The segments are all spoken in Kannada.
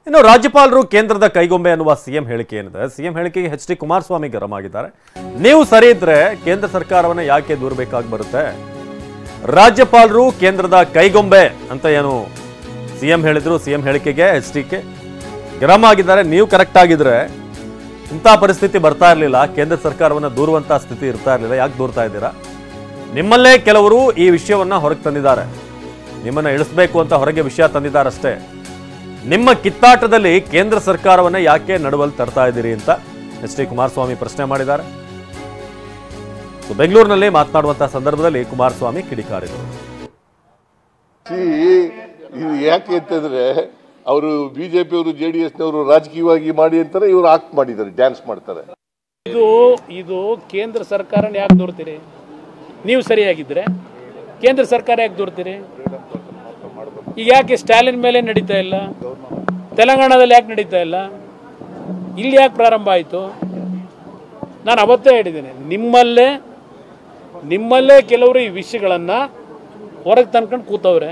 ಇನ್ನು ರಾಜ್ಯಪಾಲರು ಕೇಂದ್ರದ ಕೈಗೊಂಬೆ ಅನ್ನುವ ಸಿಎಂ ಹೇಳಿಕೆ ಏನಿದೆ, ಸಿಎಂ ಹೇಳಿಕೆಗೆ ಎಚ್ ಡಿ ಕುಮಾರಸ್ವಾಮಿ ಗರಂ ಆಗಿದ್ದಾರೆ. ನೀವು ಸರಿ ಇದ್ರೆ ಕೇಂದ್ರ ಸರ್ಕಾರವನ್ನ ಯಾಕೆ ದೂರಬೇಕಾಗಿ ಬರುತ್ತೆ? ರಾಜ್ಯಪಾಲರು ಕೇಂದ್ರದ ಕೈಗೊಂಬೆ ಅಂತ ಏನು ಸಿಎಂ ಹೇಳಿದ್ರು, ಸಿಎಂ ಹೇಳಿಕೆಗೆ ಎಚ್ ಡಿಗೆ ಗರಂ ಆಗಿದ್ದಾರೆ. ನೀವು ಕರೆಕ್ಟ್ ಆಗಿದ್ರೆ ಇಂಥ ಪರಿಸ್ಥಿತಿ ಬರ್ತಾ ಇರಲಿಲ್ಲ, ಕೇಂದ್ರ ಸರ್ಕಾರವನ್ನ ದೂರುವಂತ ಸ್ಥಿತಿ ಇರ್ತಾ ಇರಲಿಲ್ಲ. ಯಾಕೆ ದೂರ್ತಾ ಇದ್ದೀರಾ? ನಿಮ್ಮಲ್ಲೇ ಕೆಲವರು ಈ ವಿಷಯವನ್ನ ಹೊರಗೆ ತಂದಿದ್ದಾರೆ, ನಿಮ್ಮನ್ನ ಇಳಿಸಬೇಕು ಅಂತ ಹೊರಗೆ ವಿಷಯ ತಂದಿದ್ದಾರಷ್ಟೇ. ನಿಮ್ಮ ಕಿತ್ತಾಟದಲ್ಲಿ ಕೇಂದ್ರ ಸರ್ಕಾರವನ್ನ ಯಾಕೆ ನಡುವಲ್ಲಿ ತರ್ತಾ ಇದ್ದೀರಿ ಅಂತ ಎಚ್ ಡಿ ಕುಮಾರಸ್ವಾಮಿ ಪ್ರಶ್ನೆ ಮಾಡಿದ್ದಾರೆ. ಬೆಂಗಳೂರಿನಲ್ಲಿ ಮಾತನಾಡುವಂತಹ ಸಂದರ್ಭದಲ್ಲಿ ಕುಮಾರಸ್ವಾಮಿ ಕಿಡಿಕಾರಿದರು. ಇದು ಯಾಕೆ ಅಂತಂದ್ರೆ ಅವರು ಬಿಜೆಪಿಯವರು ಜೆಡಿಎಸ್ನವರು ರಾಜಕೀಯವಾಗಿ ಮಾಡಿ ಅಂತಾರೆ, ಇವರು ಆಕ್ಟ್ ಮಾಡಿದ್ದಾರೆ, ಡ್ಯಾನ್ಸ್ ಮಾಡ್ತಾರೆ. ಇದು ಕೇಂದ್ರ ಸರ್ಕಾರನ ಯಾಕೆ ದೂರ್ತೀರಿ? ನೀವು ಸರಿಯಾಗಿದ್ರೆ ಕೇಂದ್ರ ಸರ್ಕಾರ ಯಾಕೆ ದೂರ್ತೀರಿ? ಈಗ ಯಾಕೆ ಸ್ಟಾಲಿನ್ ಮೇಲೆ ನಡೀತಾ ಇಲ್ಲ, ತೆಲಂಗಾಣದಲ್ಲಿ ಯಾಕೆ ನಡೀತಾ ಇಲ್ಲ, ಇಲ್ಲಿ ಯಾಕೆ ಪ್ರಾರಂಭ ಆಯಿತು? ನಾನು ಅವತ್ತೇ ಹೇಳಿದ್ದೇನೆ, ನಿಮ್ಮಲ್ಲೇ ಕೆಲವರು ಈ ವಿಷಯಗಳನ್ನು ಹೊರಗೆ ತಂದ್ಕೊಂಡು ಕೂತವ್ರೆ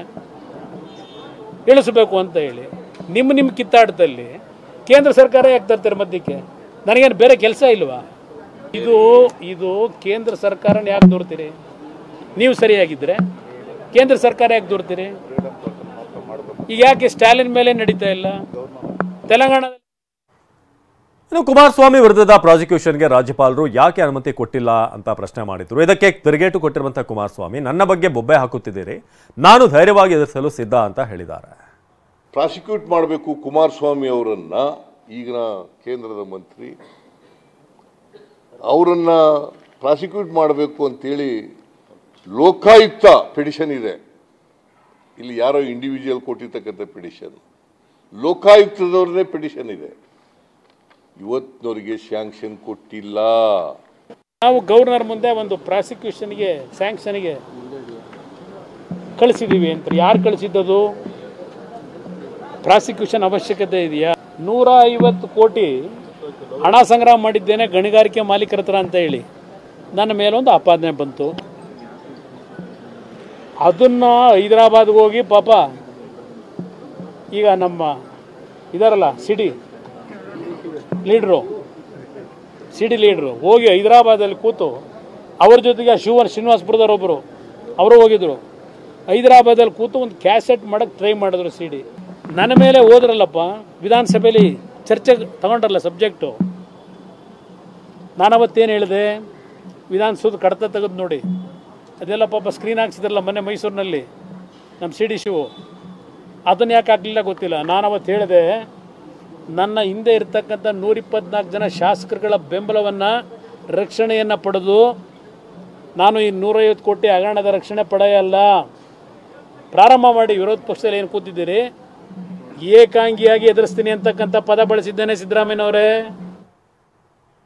ಇಳಿಸಬೇಕು ಅಂತ ಹೇಳಿ. ನಿಮ್ಮ ಕಿತ್ತಾಟದಲ್ಲಿ ಕೇಂದ್ರ ಸರ್ಕಾರ ಯಾಕೆ ತರ್ತಾರೆ ಮಧ್ಯಕ್ಕೆ? ನನಗೇನು ಬೇರೆ ಕೆಲಸ ಇಲ್ವಾ? ಇದು ಕೇಂದ್ರ ಸರ್ಕಾರನ ಯಾಕೆ ದೂರ್ತೀರಿ? ನೀವು ಸರಿಯಾಗಿದ್ರೆ ಕೇಂದ್ರ ಸರ್ಕಾರ ಯಾಕೆ ದೂರ್ತೀರಿ? ಈಗ ಯಾಕೆ ಸ್ಟಾಲಿನ್ ಮೇಲೆ ನಡೀತಾ ಇಲ್ಲ, ತೆಲಂಗಾಣದಲ್ಲಿ? ಇನ್ನು ಕುಮಾರಸ್ವಾಮಿ ವಿರುದ್ಧದ ಪ್ರಾಸಿಕ್ಯೂಷನ್ಗೆ ರಾಜ್ಯಪಾಲರು ಯಾಕೆ ಅನುಮತಿ ಕೊಟ್ಟಿಲ್ಲ ಅಂತ ಪ್ರಶ್ನೆ ಮಾಡಿದ್ರು. ಇದಕ್ಕೆ ತಿರುಗೇಟು ಕೊಟ್ಟಿರುವಂತಹ ಕುಮಾರಸ್ವಾಮಿ, ನನ್ನ ಬಗ್ಗೆ ಬೊಬ್ಬೆ ಹಾಕುತ್ತಿದ್ದೀರಿ, ನಾನು ಧೈರ್ಯವಾಗಿ ಎದುರಿಸಲು ಸಿದ್ಧ ಅಂತ ಹೇಳಿದ್ದಾರೆ. ಪ್ರಾಸಿಕ್ಯೂಟ್ ಮಾಡಬೇಕು ಕುಮಾರಸ್ವಾಮಿ ಅವರನ್ನ, ಈಗಿನ ಕೇಂದ್ರದ ಮಂತ್ರಿ ಅವರನ್ನ ಪ್ರಾಸಿಕ್ಯೂಟ್ ಮಾಡಬೇಕು ಅಂತೇಳಿ ಲೋಕಾಯುಕ್ತ ಪಿಟಿಷನ್ ಇದೆ. ಇಲ್ಲಿ ಯಾರೋ ಇಂಡಿವಿಜುವಲ್ ಕೊಟ್ಟಿರ್ತಕ್ಕಂಥ ಪಿಟಿಷನ್, ಲೋಕಾಯುಕ್ತದವ್ರನ್ನೇ ಪಿಟಿಷನ್ ಇದೆ. ಇವತ್ತಿನವರಿಗೆ ಸ್ಯಾಂಕ್ಷನ್ ಕೊಟ್ಟಿಲ್ಲ. ನಾವು ಗವರ್ನರ್ ಮುಂದೆ ಒಂದು ಪ್ರಾಸಿಕ್ಯೂಷನ್ಗೆ ಸ್ಯಾಂಕ್ಷನ್ಗೆ ಕಳಿಸಿದ್ದೀವಿ ಅಂತ. ಯಾರು ಕಳಿಸಿದ್ದದು? ಪ್ರಾಸಿಕ್ಯೂಷನ್ ಅವಶ್ಯಕತೆ ಇದೆಯಾ? 150 ಕೋಟಿ ಹಣ ಸಂಗ್ರಹ ಮಾಡಿದ್ದೇನೆ ಗಣಿಗಾರಿಕೆ ಮಾಲೀಕರ ಹತ್ರ ಅಂತ ಹೇಳಿ ನನ್ನ ಮೇಲೊಂದು ಆಪಾದನೆ ಬಂತು. ಅದನ್ನು ಹೈದರಾಬಾದ್ಗೆ ಹೋಗಿ ಪಾಪ ಈಗ ನಮ್ಮ ಇದಾರಲ್ಲ ಸಿಡಿ ಲೀಡ್ರು ಹೋಗಿ ಹೈದರಾಬಾದಲ್ಲಿ ಕೂತು ಅವ್ರ ಜೊತೆಗೆ ಶ್ರೀನಿವಾಸಪುರದವರೊಬ್ಬರು ಅವರು ಹೋಗಿದ್ರು. ಹೈದರಾಬಾದಲ್ಲಿ ಕೂತು ಒಂದು ಕ್ಯಾಸೆಟ್ ಮಾಡೋಕ್ಕೆ ಟ್ರೈ ಮಾಡಿದ್ರು ಸಿಡಿ. ನನ್ನ ಮೇಲೆ ಹೋದ್ರಲ್ಲಪ್ಪ, ವಿಧಾನಸಭೆಯಲ್ಲಿ ಚರ್ಚೆ ತಗೊಂಡ್ರಲ್ಲ ಸಬ್ಜೆಕ್ಟು. ನಾನು ಅವತ್ತೇನು ಹೇಳಿದೆ, ವಿಧಾನಸೌಧ ಕಡತ ತೆಗೆದು ನೋಡಿ, ಅದೆಲ್ಲ ಪಾಪ ಸ್ಕ್ರೀನ್ ಹಾಕ್ಸಿದ್ರಲ್ಲ ಮೊನ್ನೆ ಮೈಸೂರಿನಲ್ಲಿ ನಮ್ಮ ಸಿಡಿ ಶಿವು, ಅದನ್ನು ಯಾಕೆ ಹಾಕಲಿಲ್ಲ ಗೊತ್ತಿಲ್ಲ. ನಾನು ಅವತ್ತು ಹೇಳಿದೆ, ನನ್ನ ಹಿಂದೆ ಇರ್ತಕ್ಕಂಥ 124 ಜನ ಶಾಸಕರುಗಳ ಬೆಂಬಲವನ್ನು ರಕ್ಷಣೆಯನ್ನು ಪಡೆದು ನಾನು ಈ 150 ಕೋಟಿ ಹಗರಣದ ರಕ್ಷಣೆ ಪಡೆಯಲ್ಲ. ಪ್ರಾರಂಭ ಮಾಡಿ ವಿರೋಧ ಪಕ್ಷದಲ್ಲಿ ಏನು ಕೂತಿದ್ದೀರಿ, ಏಕಾಂಗಿಯಾಗಿ ಎದುರಿಸ್ತೀನಿ ಅಂತಕ್ಕಂಥ ಪದ ಬಳಸಿದ್ದೇನೆ ಸಿದ್ದರಾಮಯ್ಯನವರೇ.